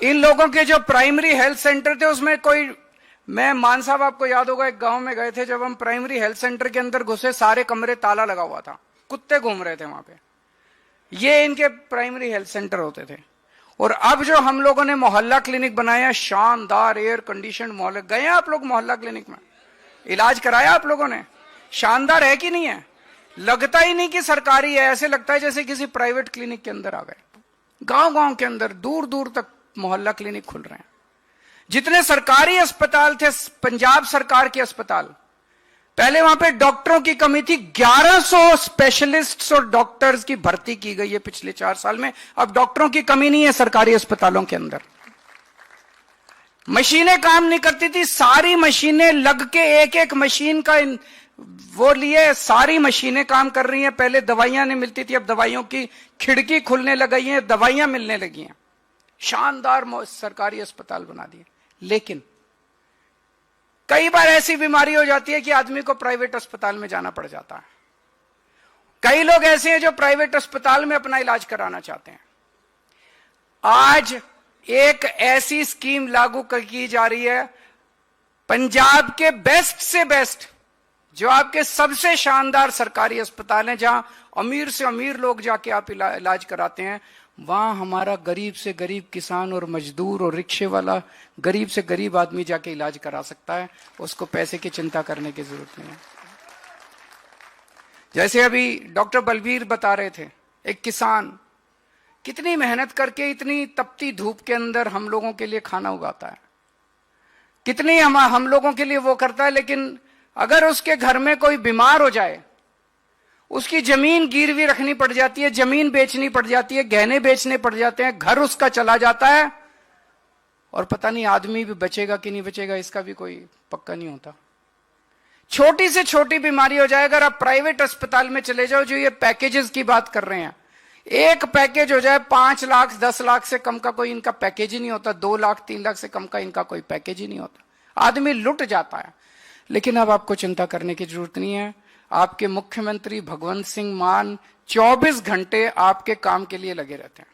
इन लोगों के जो प्राइमरी हेल्थ सेंटर थे उसमें कोई, मैं मान साहब आपको याद होगा एक गांव में गए थे, जब हम प्राइमरी हेल्थ सेंटर के अंदर घुसे सारे कमरे ताला लगा हुआ था, कुत्ते घूम रहे थे वहां पे। ये इनके प्राइमरी हेल्थ सेंटर होते थे। और अब जो हम लोगों ने मोहल्ला क्लिनिक बनाया, शानदार एयर कंडीशन मोहल्ला, गए आप लोग मोहल्ला क्लिनिक में, इलाज कराया आप लोगों ने? शानदार है कि नहीं है? लगता ही नहीं कि सरकारी है, ऐसे लगता है जैसे किसी प्राइवेट क्लिनिक के अंदर आ गए। गांव गांव के अंदर दूर दूर तक मोहल्ला क्लिनिक खुल रहे हैं। जितने सरकारी अस्पताल थे, पंजाब सरकार के अस्पताल, पहले वहां पे डॉक्टरों की कमी थी, 1100 स्पेशलिस्ट्स और डॉक्टर्स की भर्ती की गई है पिछले 4 साल में। अब डॉक्टरों की कमी नहीं है सरकारी अस्पतालों के अंदर। मशीनें काम नहीं करती थी, सारी मशीनें लग के एक एक मशीन का वो लिए, सारी मशीनें काम कर रही हैं। पहले दवाइयां नहीं मिलती थी, अब दवाइयों की खिड़की खुलने लग गई है, दवाइयां मिलने लगी हैं। शानदार सरकारी अस्पताल बना दिए। लेकिन कई बार ऐसी बीमारी हो जाती है कि आदमी को प्राइवेट अस्पताल में जाना पड़ जाता है। कई लोग ऐसे हैं जो प्राइवेट अस्पताल में अपना इलाज कराना चाहते हैं। आज एक ऐसी स्कीम लागू की जा रही है, पंजाब के बेस्ट से बेस्ट, जो आपके सबसे शानदार सरकारी अस्पताल हैं, जहां अमीर से अमीर लोग जाके आप इलाज कराते हैं, वहां हमारा गरीब से गरीब किसान और मजदूर और रिक्शे वाला गरीब से गरीब आदमी जाके इलाज करा सकता है। उसको पैसे की चिंता करने की जरूरत नहीं है। जैसे अभी डॉक्टर बलबीर बता रहे थे, एक किसान कितनी मेहनत करके इतनी तपती धूप के अंदर हम लोगों के लिए खाना उगाता है, कितनी हम लोगों के लिए वो करता है। लेकिन अगर उसके घर में कोई बीमार हो जाए, उसकी जमीन गिरवी रखनी पड़ जाती है, जमीन बेचनी पड़ जाती है, गहने बेचने पड़ जाते हैं, घर उसका चला जाता है, और पता नहीं आदमी भी बचेगा कि नहीं बचेगा, इसका भी कोई पक्का नहीं होता। छोटी से छोटी बीमारी हो जाए, अगर आप प्राइवेट अस्पताल में चले जाओ, जो ये पैकेजेस की बात कर रहे हैं, एक पैकेज हो जाए 5 लाख 10 लाख से कम का कोई इनका पैकेज ही नहीं होता, 2 लाख 3 लाख से कम का इनका कोई पैकेज ही नहीं होता। आदमी लुट जाता है। लेकिन अब आपको चिंता करने की जरूरत नहीं है। आपके मुख्यमंत्री भगवंत सिंह मान 24 घंटे आपके काम के लिए लगे रहते हैं।